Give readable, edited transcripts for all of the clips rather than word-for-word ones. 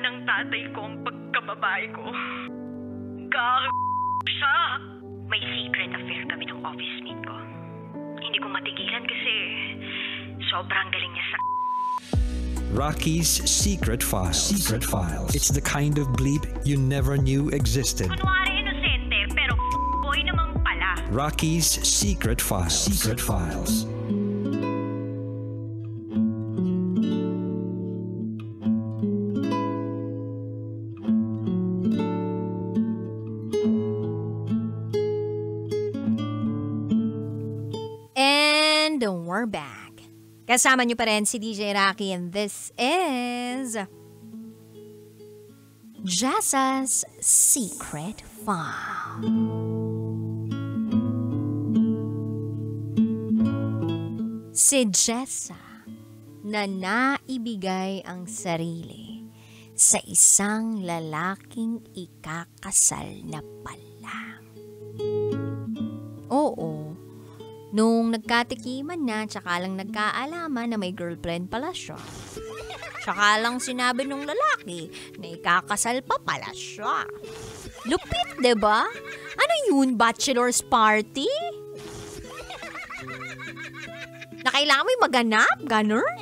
ng tatay ko ang pagkababae ko. Siya. May secret affair kami ng office mate ko. Hindi ko matigilan kasi sobrang galing niya sa... Rocky's Secret Files. Secret Files. It's the kind of bleep you never knew existed. Kunwari inosente, pero boy naman pala. Rocky's Secret Files. Secret Files. And we're back. Kasama niyo pa rin si DJ Rocky and this is Jessa's Secret File. Si Jessa na naibigay ang sarili sa isang lalaking ikakasal na pala. Oo. Nung nagkatikiman na, tsaka lang nagkaalaman na may girlfriend pala siya. Tsaka lang sinabi nung lalaki na ikakasal pa pala siya. Lupit, diba? Ano yun, bachelor's party? Na kailangan mo maganap? Ganun?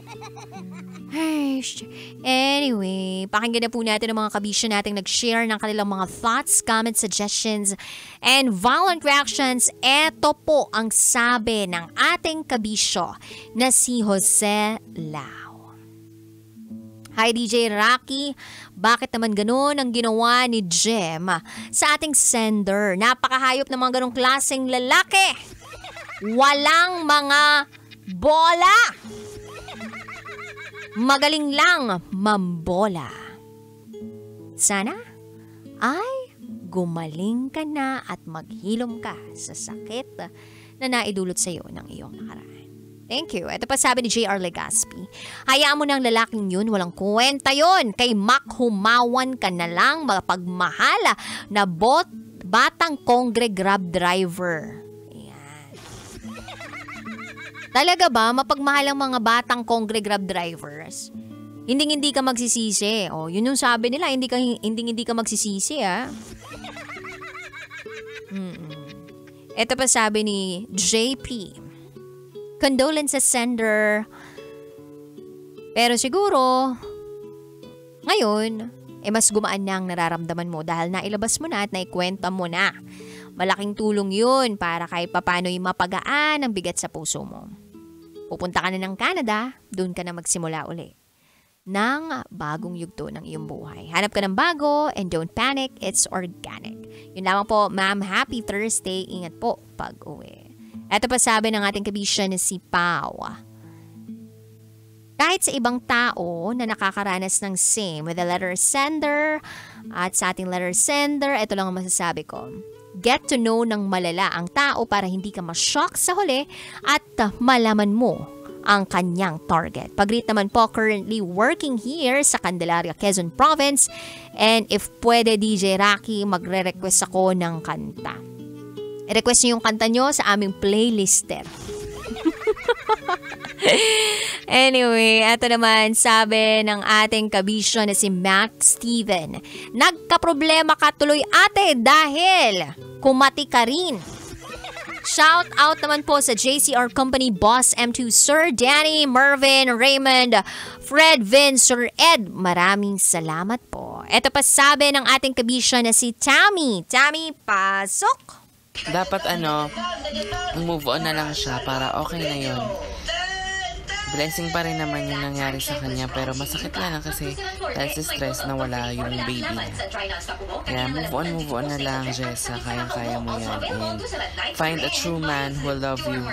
Anyway, pakinggan na po natin ang mga kabisyo nating nag-share ng kanilang mga thoughts, comments, suggestions, and violent reactions. Ito po ang sabi ng ating kabisyo na si Jose Lau. Hi DJ Rocky, bakit naman ganun ang ginawa ni Jem sa ating sender? Napakahayop ng mga ganung klaseng lalaki. Walang mga bola. Magaling lang mambola. Sana ay gumaling ka na at maghilom ka sa sakit na naidulot sa iyo ng iyong nakaraan. Thank you. Ito pa sabi ni J.R. Legaspi. Hayaan mo ng lalaking yun, walang kwenta yun. Kay Mac humawan ka na lang mapagmahala na batang kongre grab driver. Talaga ba, mapagmahal ang mga batang kongre grab drivers? Hindi ka magsisisi. Oh, yun yung sabi nila, hindi ka magsisisi, ah. Ito pa sabi ni JP. Condolences sender. Pero siguro, ngayon, mas gumaan na ang nararamdaman mo dahil nailabas mo na at naikwenta mo na. Malaking tulong yun para kahit papano'y mapagaan ang bigat sa puso mo. Pupunta ka na ng Canada, doon ka na magsimula uli ng bagong yugto ng iyong buhay. Hanap ka ng bago and don't panic, it's organic. Yun lamang po, ma'am. Happy Thursday. Ingat po pag-uwi. Ito pa sabi ng ating kabisya na si Pau. Kahit sa ibang tao na nakakaranas ng same with the letter sender at sa ating letter sender, ito lang ang masasabi ko. Get to know ng malala ang tao para hindi ka ma-shock sa huli at malaman mo ang kanyang target. Pag-greet naman po, currently working here sa Candelaria, Quezon Province. And if pwede, DJ Rocky, magre-request ako ng kanta. I-request niyo yung kanta nyo sa aming playlister. Anyway, ito naman sabi ng ating kabisyo na si Max Steven. Nagka-problema ka tuloy ate dahil kumati ka rin. Shout out naman po sa JCR Company Boss M2 Sir Danny, Mervin, Raymond, Fred, Vince, Sir Ed. Maraming salamat po. Ito pa sabi ng ating kabisyo na si Tammy. Tammy, pasok! Dapat move on na lang siya para okay na yun. Blessing pa rin naman yung nangyari sa kanya pero masakit lang kasi dahil sa stress na wala yung baby niya. Kaya move on na lang, Jessa. Kayang-kaya mo yan. And find a true man who will love you.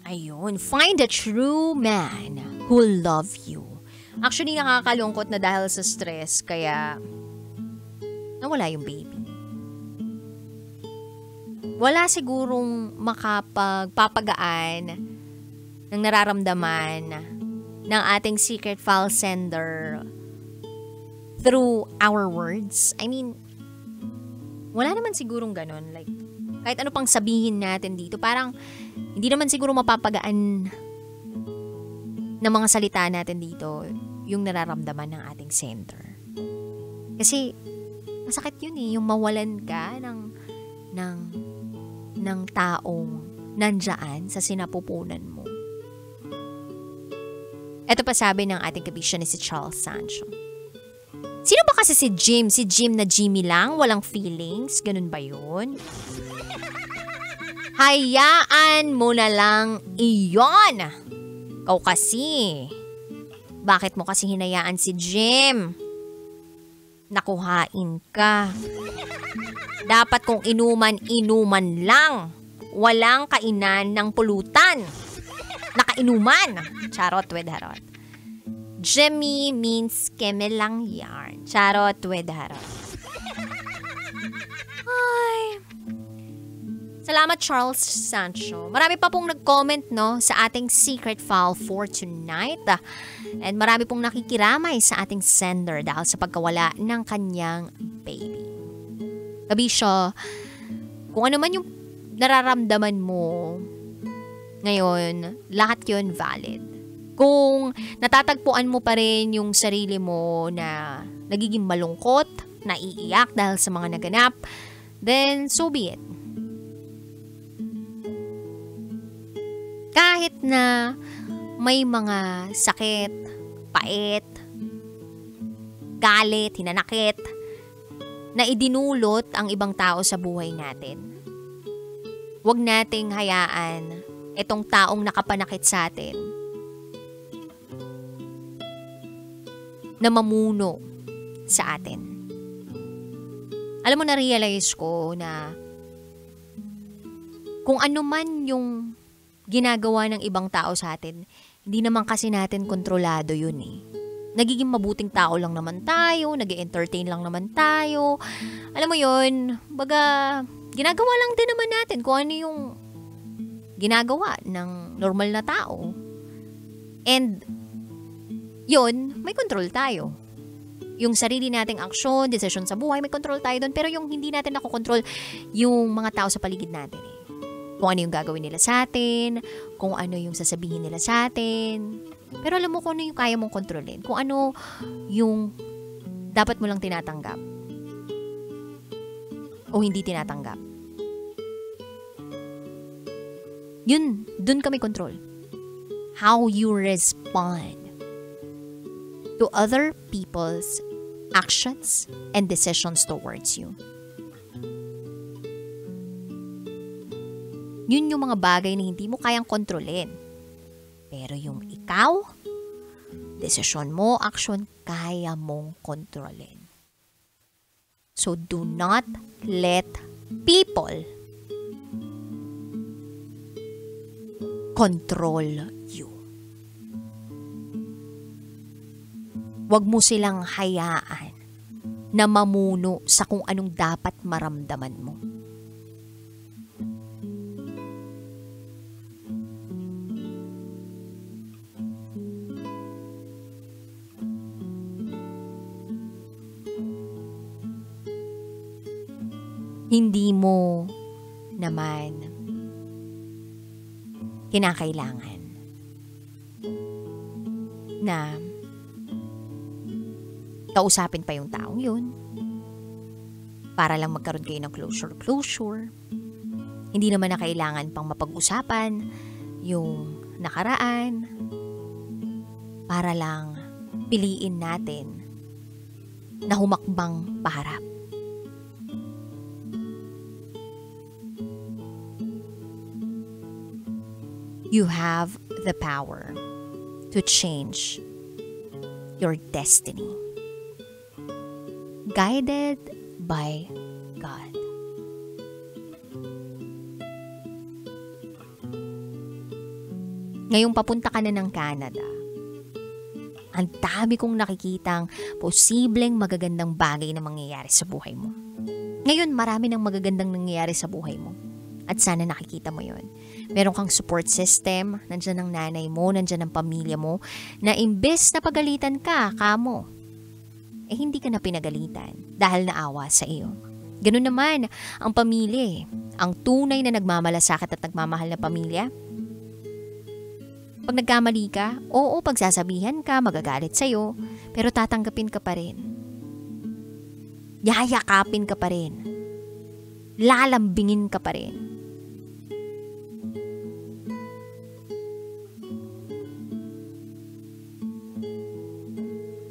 Ayun, find a true man who will love you. Actually, nakakalungkot na dahil sa stress kaya nawala yung baby. Wala sigurong makapagpapagaan ng nararamdaman ng ating secret file sender through our words. I mean, wala naman sigurong ganun. Like, kahit ano pang sabihin natin dito, parang hindi naman siguro mapapagaan ng mga salita natin dito yung nararamdaman ng ating sender. Kasi masakit yun yung mawalan ka ng taong nandyan sa sinapupunan mo. Ito pa sabi ng ating kabisya ni si Charles Sancho. Sino ba kasi si Jim? Si Jim na Jimmy lang? Walang feelings? Ganun ba yun? Hayaan mo na lang iyon. Ikaw kasi. Bakit mo kasi hinayaan si Jim? Nakuhain ka. Dapat kung inuman lang. Walang kainan ng pulutan. Nakainuman. Charot with harot. Jimmy means keme lang yarn. Charot with harot. Ay. Salamat Charles Sancho. Marami pa pong nag-comment sa ating secret file for tonight. And marami pong nakikiramay sa ating sender dahil sa pagkawala ng kanyang baby. Kabisyo, kung ano man yung nararamdaman mo ngayon, lahat yun valid. Kung natatagpuan mo pa rin yung sarili mo na nagiging malungkot, naiiyak dahil sa mga naganap, then so be it. Kahit na may mga sakit, pait, galit, hinanakit, na idinulot ang ibang tao sa buhay natin. Huwag nating hayaan itong taong nakapanakit sa atin na mamuno sa atin. Alam mo, na-realize ko na kung ano man yung ginagawa ng ibang tao sa atin, hindi naman kasi natin kontrolado yun eh. Nagiging mabuting tao lang naman tayo, nag-entertain lang naman tayo. Alam mo yun, baga, ginagawa lang din naman natin kung ano yung ginagawa ng normal na tao. And, yun, may control tayo. Yung sarili nating aksyon, desisyon sa buhay, may control tayo doon. Pero yung hindi natin nakokontrol, yung mga tao sa paligid natin eh. Kung ano yung gagawin nila sa atin, kung ano yung sasabihin nila sa atin. Pero alam mo kung ano yung kaya mong kontrolin. Kung ano yung dapat mo lang tinatanggap. O hindi tinatanggap. Yun, dun ka may control. How you respond to other people's actions and decisions towards you. Yun yung mga bagay na hindi mo kayang kontrolin. Pero yung ikaw, desisyon mo, action, kaya mong kontrolin. So do not let people control you. Huwag mo silang hayaan na mamuno sa kung anong dapat maramdaman mo. Hindi mo naman kinakailangan na kausapin pa yung taong yun para lang magkaroon kayo ng closure. Hindi naman na kailangan pang mapag-usapan yung nakaraan para lang piliin natin na humakbang paharap. You have the power to change your destiny. Guided by God. Ngayong papunta ka na ng Canada, ang dami kong nakikitang posibleng magagandang bagay na mangyayari sa buhay mo. Ngayon, marami ng magagandang nangyayari sa buhay mo. At sana nakikita mo yon. Meron kang support system, nandyan ang nanay mo, nandyan ang pamilya mo, na imbes na pagalitan ka, kamo, hindi ka na pinagalitan dahil naawa sa iyo. Ganun naman ang pamilya. Ang tunay na nagmamalasakit at nagmamahal na pamilya, Pag nagkamali ka, oo, pagsasabihan ka, magagalit sa'yo, pero tatanggapin ka pa rin. Yayakapin ka pa rin. Lalambingin ka pa rin.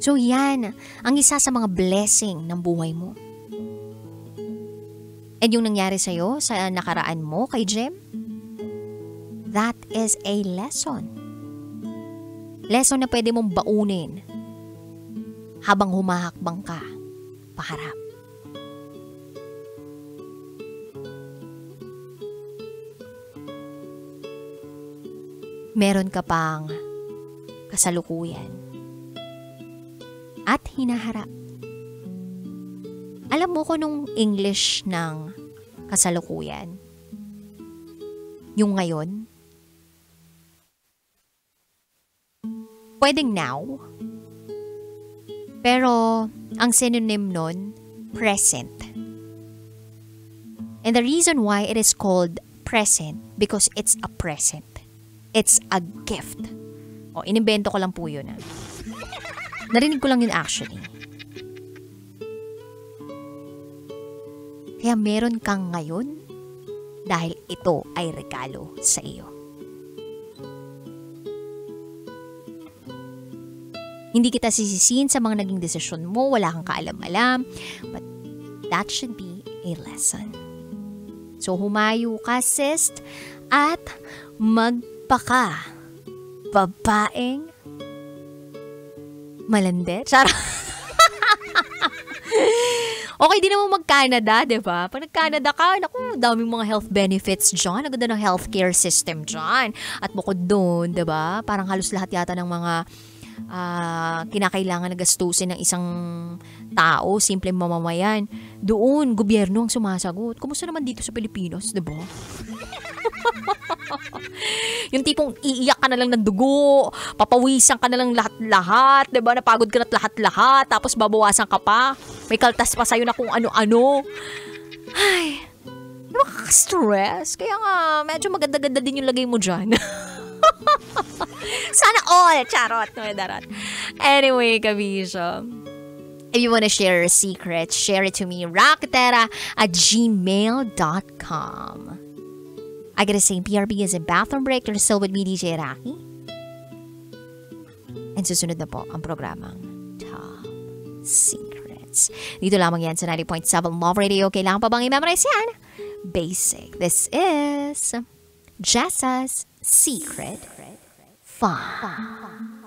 So yan, ang isa sa mga blessing ng buhay mo. And yung nangyari sa'yo, sa nakaraan mo kay Jem, that is a lesson. Lesson na pwede mong baunin habang humahakbang ka paharap. Meron ka pang kasalukuyan at hinaharap. Alam mo ko nung English ng kasalukuyan, yung ngayon, pwedeng now, pero ang synonym nun, present. And the reason why it is called present, because it's a present. It's a gift. O, inimbento ko lang po yun. Narinig ko lang yun actually. Kaya meron kang ngayon dahil ito ay regalo sa iyo. Hindi kita sisisihin sa mga naging desisyon mo, wala kang kaalam-alam, but that should be a lesson. So humayo ka, sis, at magpaka babaeng malandi. Charot. Okay din naman mag-Canada, diba? Pag nag-Canada ka, naku, daming mga health benefits dyan. Ang ganda ng healthcare system dyan. At bukod doon, diba? Parang halos lahat yata ng mga kinakailangan na gastusin ng isang tao, simpleng mamamayan. Doon, gobyerno ang sumasagot. Kumusta naman dito sa Pilipinas, diba? Yung tipong iiyak ka na lang ng dugo, papawisan ka na lang lahat-lahat, diba? Napagod ka na lahat-lahat, tapos babawasan ka pa. May kaltas pa sa'yo na kung ano-ano. Ay, nakaka-stress. Kaya nga, medyo maganda-ganda din yung lagay mo dyan. Sana all, charot. No, darot. Anyway, kabisyo. If you wanna share your secrets, share it to me, rocketera@gmail.com. I gotta say, PRB is a bathroom break. You're still with me, DJ Rocky. And susunod na po ang programang Top Secrets. Dito lamang yan sa 90.7 Love Radio. Kailangan pa bang i-memorize yan? Basic. This is Jessa's Secret Fun.